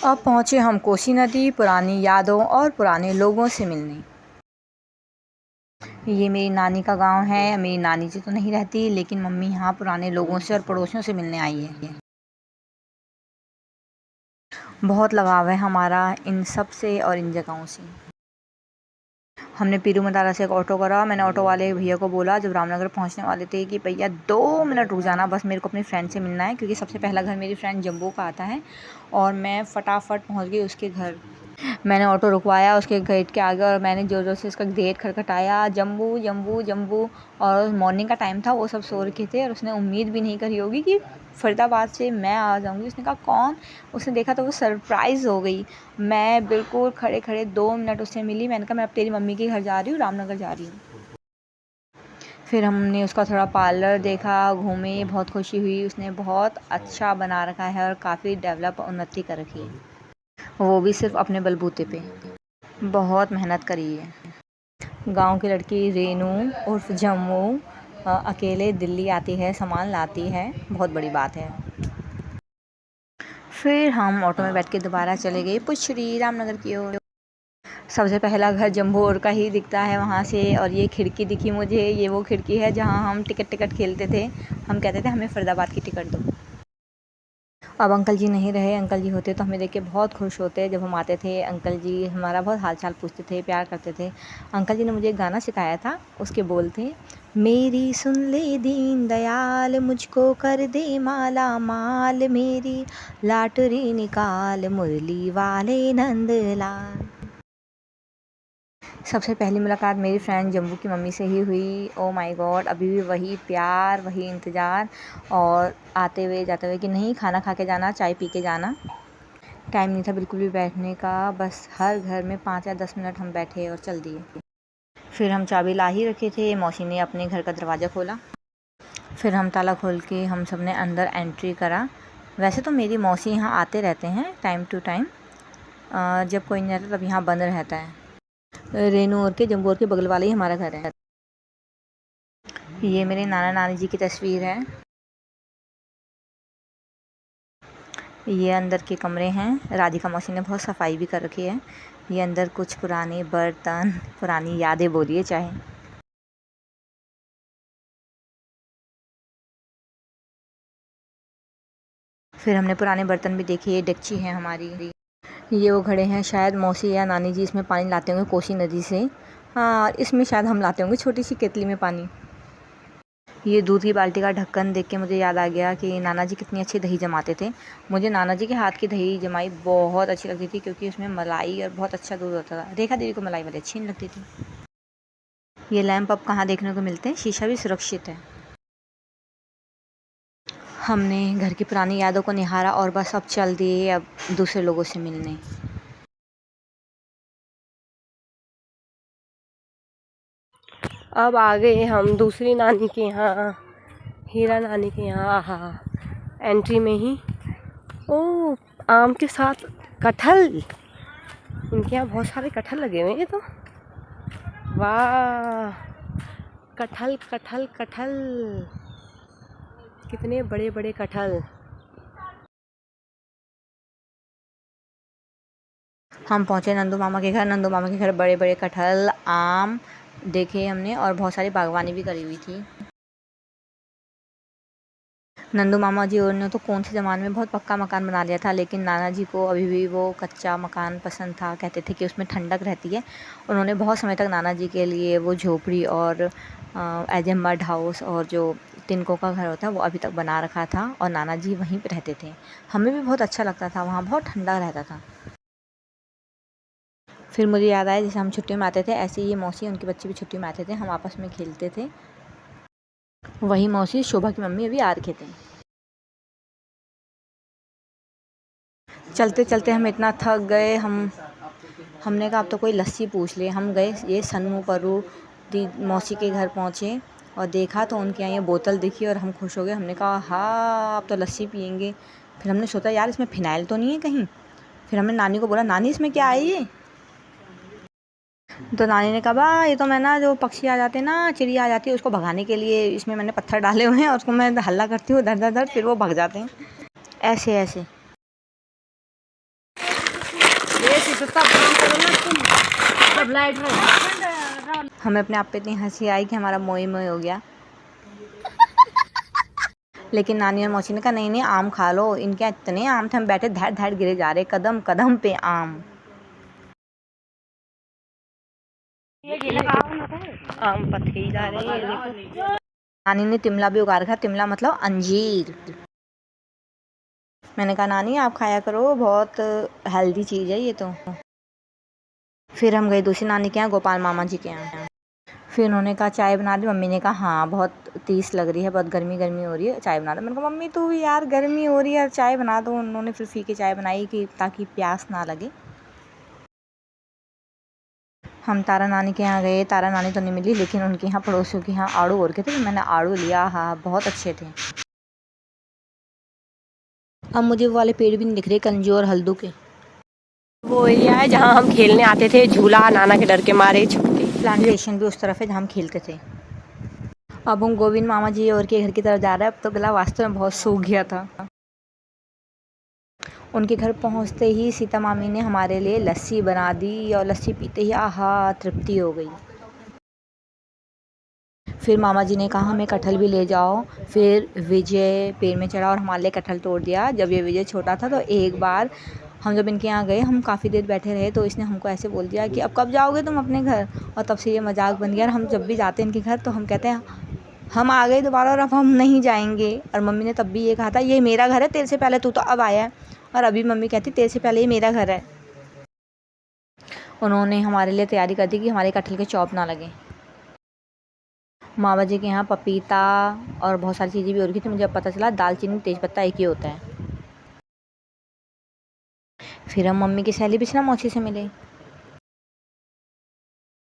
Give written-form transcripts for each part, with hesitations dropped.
अब पहुँचे हम कोसी नदी पुरानी यादों और पुराने लोगों से मिलने। ये मेरी नानी का गांव है। मेरी नानी जी तो नहीं रहती, लेकिन मम्मी यहाँ पुराने लोगों से और पड़ोसियों से मिलने आई है। बहुत लगाव है हमारा इन सब से और इन जगहों से। हमने पीरू मदारा से एक ऑटो करा। मैंने ऑटो वाले भैया को बोला जब रामनगर पहुँचने वाले थे कि भैया 2 मिनट रुक जाना, बस मेरे को अपनी फ्रेंड से मिलना है, क्योंकि सबसे पहला घर मेरी फ्रेंड जम्मू का आता है। और मैं फटाफट पहुँच गई उसके घर। मैंने ऑटो रुकवाया उसके गेट के आगे और मैंने ज़ोर ज़ोर से उसका गेट खटखटाया, जम्बू जम्बू जम्बू। और मॉर्निंग का टाइम था, वो सब सो रखे थे और उसने उम्मीद भी नहीं करी होगी कि फरीदाबाद से मैं आ जाऊंगी। उसने कहा कौन? उसने देखा तो वो सरप्राइज़ हो गई। मैं बिल्कुल खड़े खड़े 2 मिनट उससे मिली। मैंने कहा मैं अब तेरी मम्मी के घर जा रही हूँ, रामनगर जा रही हूँ। फिर हमने उसका थोड़ा पार्लर देखा, घूमे, बहुत खुशी हुई। उसने बहुत अच्छा बना रखा है और काफ़ी डेवलप उन्नति कर रखी है, वो भी सिर्फ अपने बलबूते पे। बहुत मेहनत करी है। गांव की लड़की रेनू उर्फ जम्मू अकेले दिल्ली आती है, सामान लाती है, बहुत बड़ी बात है। फिर हम ऑटो में बैठ के दोबारा चले गए पुछरी रामनगर की ओर। सबसे पहला घर जम्बू का ही दिखता है वहाँ से। और ये खिड़की दिखी मुझे, ये वो खिड़की है जहाँ हम टिकट खेलते थे। हम कहते थे हमें फरीदाबाद की टिकट दो। अब अंकल जी नहीं रहे। अंकल जी होते तो हमें देख के बहुत खुश होते। जब हम आते थे अंकल जी हमारा बहुत हाल चाल पूछते थे, प्यार करते थे। अंकल जी ने मुझे एक गाना सिखाया था, उसके बोल थे, मेरी सुन ले दीन दयाल, मुझको कर दे माला माल, मेरी लाटरी निकाल, मुरली वाले नंदलाल। सबसे पहली मुलाकात मेरी फ्रेंड जम्बू की मम्मी से ही हुई। ओ माय गॉड, अभी भी वही प्यार, वही इंतज़ार। और आते हुए जाते हुए कि नहीं खाना खा के जाना, चाय पी के जाना। टाइम नहीं था बिल्कुल भी बैठने का, बस हर घर में 5 या 10 मिनट हम बैठे और चल दिए। फिर हम चाबी ला ही रखे थे, मौसी ने अपने घर का दरवाज़ा खोला। फिर हम ताला खोल के हम सब ने अंदर एंट्री करा। वैसे तो मेरी मौसी यहाँ आते रहते हैं टाइम टू टाइम, जब कोई नहीं रहता तब यहाँ बंद रहता है। रेनू और के जम्बू और के बगल वाले ही हमारा घर है। ये मेरे नाना नानी जी की तस्वीर है। ये अंदर के कमरे हैं। राधिका मौसी ने बहुत सफाई भी कर रखी है। ये अंदर कुछ पुराने बर्तन, पुरानी यादें बोलिए चाहे। फिर हमने पुराने बर्तन भी देखे। ये डेगची है हमारी। ये वो घड़े हैं, शायद मौसी या नानी जी इसमें पानी लाते होंगे कोसी नदी से। हाँ, इसमें शायद हम लाते होंगे छोटी सी केतली में पानी। ये दूध की बाल्टी का ढक्कन देख के मुझे याद आ गया कि नाना जी कितनी अच्छी दही जमाते थे। मुझे नाना जी के हाथ की दही जमाई बहुत अच्छी लगती थी, क्योंकि उसमें मलाई और बहुत अच्छा दूध होता था। रेखा दीदी को मलाई वाली अच्छी नहीं लगती थी। ये लैंप अब कहाँ देखने को मिलते हैं, शीशा भी सुरक्षित है। हमने घर की पुरानी यादों को निहारा और बस अब चल दिए अब दूसरे लोगों से मिलने। अब आ गए हम दूसरी नानी के यहाँ, हीरा नानी के यहाँ। आहा, एंट्री में ही ओ आम के साथ कटहल। इनके यहाँ बहुत सारे कटहल लगे हुए हैं। तो वाह, कटहल कटहल कटहल, कितने बड़े बड़े कटहल। हम पहुँचे नंदू मामा के घर। नंदू मामा के घर बड़े बड़े कटहल, आम देखे हमने और बहुत सारी बागवानी भी करी हुई थी। नंदू मामा जी और ने तो कौन से ज़माने में बहुत पक्का मकान बना लिया था, लेकिन नाना जी को अभी भी वो कच्चा मकान पसंद था। कहते थे कि उसमें ठंडक रहती है। उन्होंने बहुत समय तक नाना जी के लिए वो झोपड़ी और एज ए मड हाउस और जो तिनकों का घर होता है वो अभी तक बना रखा था, और नाना जी वहीं पर रहते थे। हमें भी बहुत अच्छा लगता था, वहाँ बहुत ठंडा रहता था। फिर मुझे याद आया जैसे हम छुट्टियों में आते थे, ऐसे ये मौसी उनके बच्चे भी छुट्टियों में आते थे, हम आपस में खेलते थे। वही मौसी शोभा की मम्मी अभी आ रखे थे। चलते चलते हम इतना थक गए, हमने कहा अब तो कोई लस्सी पूछ ले। हम गए ये सन्नू परू दी मौसी के घर पहुँचे और देखा तो उनके यहाँ ये बोतल दिखी और हम खुश हो गए। हमने कहा हाँ अब तो लस्सी पियेंगे। फिर हमने सोचा यार इसमें फिनाइल तो नहीं है कहीं। फिर हमने नानी को बोला नानी इसमें क्या है ये? तो नानी ने कहा बा ये तो मैं ना जो पक्षी आ जाते हैं ना, चिड़िया आ जाती है, उसको भगाने के लिए इसमें मैंने पत्थर डाले हुए हैं और उसको मैं हल्ला करती हूँ धर धर धर, फिर वो भग जाते हैं ऐसे ऐसे। हमें अपने आप पे इतनी हंसी आई कि हमारा मोई मोई हो गया। लेकिन नानी और मौसी ने कहा नहीं नहीं आम खा लो, इनके यहाँ इतने आम थे, हम बैठे धैर धैर गिरे जा रहे, कदम कदम पे आम। आम पथे जा रहे हैं देखो। नानी ने तिमला भी उगा रखा, तिमला मतलब अंजीर। मैंने कहा नानी आप खाया करो, बहुत हेल्दी चीज़ है ये तो। फिर हम गए दूसरी नानी के यहाँ, गोपाल मामा जी के यहाँ। फिर उन्होंने कहा चाय बना दी। मम्मी ने कहा हाँ बहुत तीस लग रही है, बहुत गर्मी गर्मी हो रही है, चाय बना दो। मैंने कहा मम्मी तो यार गर्मी हो रही है, चाय बना दो। उन्होंने फिर फीकी चाय बनाई कि ताकि प्यास ना लगे। हम तारा नानी के यहाँ गए, तारा नानी तो नहीं मिली, लेकिन उनके यहाँ पड़ोसियों के यहाँ आड़ू और के थे, मैंने आड़ू लिया। हाँ बहुत अच्छे थे। अब मुझे वो वाले पेड़ भी नहीं दिख रहे, कंजू और हल्दू के। वो एरिया है जहाँ हम खेलने आते थे, झूला नाना के डर के मारे छुप के। प्लांटेशन भी उस तरफ है जहाँ हम खेलते थे। अब हम गोविंद मामा जी और के घर की तरफ जा रहे हैं। अब तो गला वास्तव में बहुत सूख गया था। उनके घर पहुँचते ही सीता मामी ने हमारे लिए लस्सी बना दी, और लस्सी पीते ही आहा तृप्ति हो गई। फिर मामा जी ने कहा हमें कटहल भी ले जाओ। फिर विजय पेड़ में चढ़ा और हमारे लिए कटहल तोड़ दिया। जब ये विजय छोटा था तो एक बार हम जब इनके यहाँ गए, हम काफ़ी देर बैठे रहे, तो इसने हमको ऐसे बोल दिया कि अब कब जाओगे तुम अपने घर। और तब से ये मजाक बन गया। और हम जब भी जाते हैं इनके घर तो हम कहते हैं हम आ गए दोबारा और अब हम नहीं जाएंगे। और मम्मी ने तब भी ये कहा था ये मेरा घर है, तेरे से पहले तू तो अब आया है। और अभी मम्मी कहती तेरे से पहले ये मेरा घर है। उन्होंने हमारे लिए तैयारी कर दी कि हमारे कटहल के चॉप ना लगे। मामा जी के यहाँ पपीता और बहुत सारी चीज़ें भी हो रही थी। मुझे अब पता चला दालचीनी तेज़पत्ता एक ही होता है। फिर हम मम्मी की सहेली बिछना मौसी से मिले।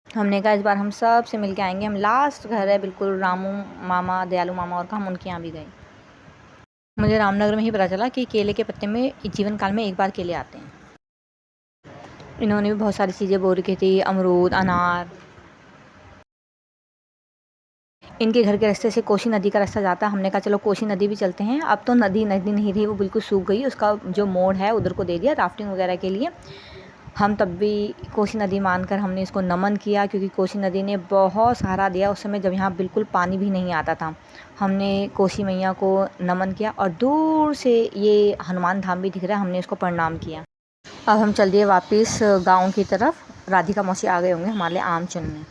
हमने कहा इस बार हम सब से मिल के आएंगे। हम लास्ट घर है बिल्कुल रामू मामा, दयालु मामा और का, हम उनके यहाँ भी गए। मुझे रामनगर में ही पता चला कि केले के पत्ते में जीवन काल में एक बार केले आते हैं। इन्होंने भी बहुत सारी चीज़ें बो रखी थी, अमरूद, अनार। इनके घर के रास्ते से कोसी नदी का रास्ता जाता है। हमने कहा चलो कोसी नदी भी चलते हैं। अब तो नदी नहीं रही, वो बिल्कुल सूख गई। उसका जो मोड़ है उधर को दे दिया राफ्टिंग वगैरह के लिए। हम तब भी कोसी नदी मानकर हमने इसको नमन किया, क्योंकि कोसी नदी ने बहुत सहारा दिया उस समय जब यहाँ बिल्कुल पानी भी नहीं आता था। हमने कोसी मैया को नमन किया और दूर से ये हनुमान धाम भी दिख रहा है, हमने इसको प्रणाम किया। अब हम चल दिए वापस गाँव की तरफ। राधिका मौसी आ गए होंगे हमारे लिए आम चुनने।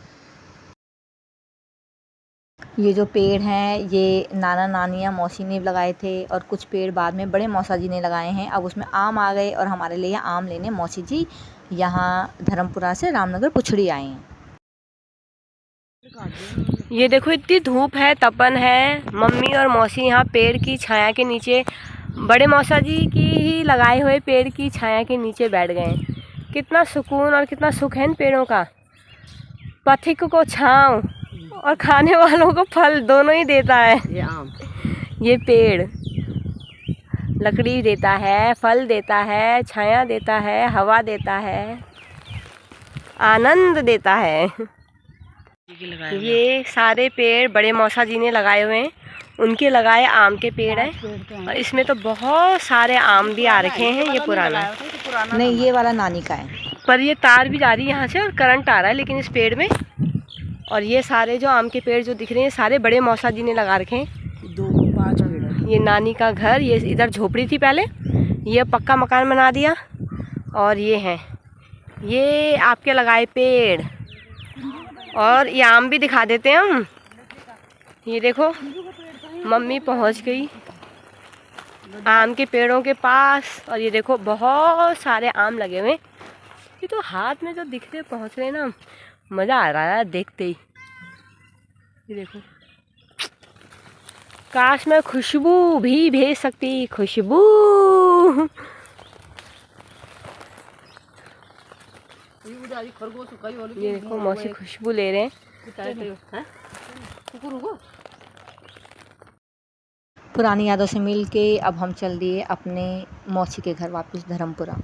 ये जो पेड़ हैं ये नाना नानियाँ मौसी ने लगाए थे, और कुछ पेड़ बाद में बड़े मौसा जी ने लगाए हैं। अब उसमें आम आ गए और हमारे लिए आम लेने मौसी जी यहाँ धर्मपुरा से रामनगर पुछड़ी आए हैं। ये देखो इतनी धूप है, तपन है। मम्मी और मौसी यहाँ पेड़ की छाया के नीचे, बड़े मौसा जी की ही लगाए हुए पेड़ की छाया के नीचे बैठ गए। कितना सुकून और कितना सुख है इन पेड़ों का। पथिक को छांव और खाने वालों को फल दोनों ही देता है ये आम। ये पेड़ लकड़ी देता है, फल देता है, छाया देता है, हवा देता है, आनंद देता है। ये सारे पेड़ बड़े मौसा जी ने लगाए हुए हैं, उनके लगाए आम के पेड़ हैं। और इसमें तो बहुत सारे आम भी आ रखे हैं। ये पुराना नहीं, ये वाला नानी का है। पर ये तार भी जा रही है यहाँ से और करंट आ रहा है लेकिन इस पेड़ में। और ये सारे जो आम के पेड़ जो दिख रहे हैं सारे बड़े मौसा जी ने लगा रखे हैं। 2-5 पेड़। ये नानी का घर, ये इधर झोपड़ी थी पहले, ये पक्का मकान बना दिया। और ये हैं ये आपके लगाए पेड़। और ये आम भी दिखा देते हैं हम। ये देखो मम्मी पहुंच गई आम के पेड़ों के पास। और ये देखो बहुत सारे आम लगे हुए। ये तो हाथ में जो दिख रहे पहुंच रहे ना, मज़ा आ रहा है देखते ही। ये देखो, काश मैं खुशबू भी भेज सकती। खुशबू ये देखो मौसी खुशबू ले रहे हैं। पुरानी यादों से मिल के अब हम चल दिए अपने मौसी के घर वापस धर्मपुरा।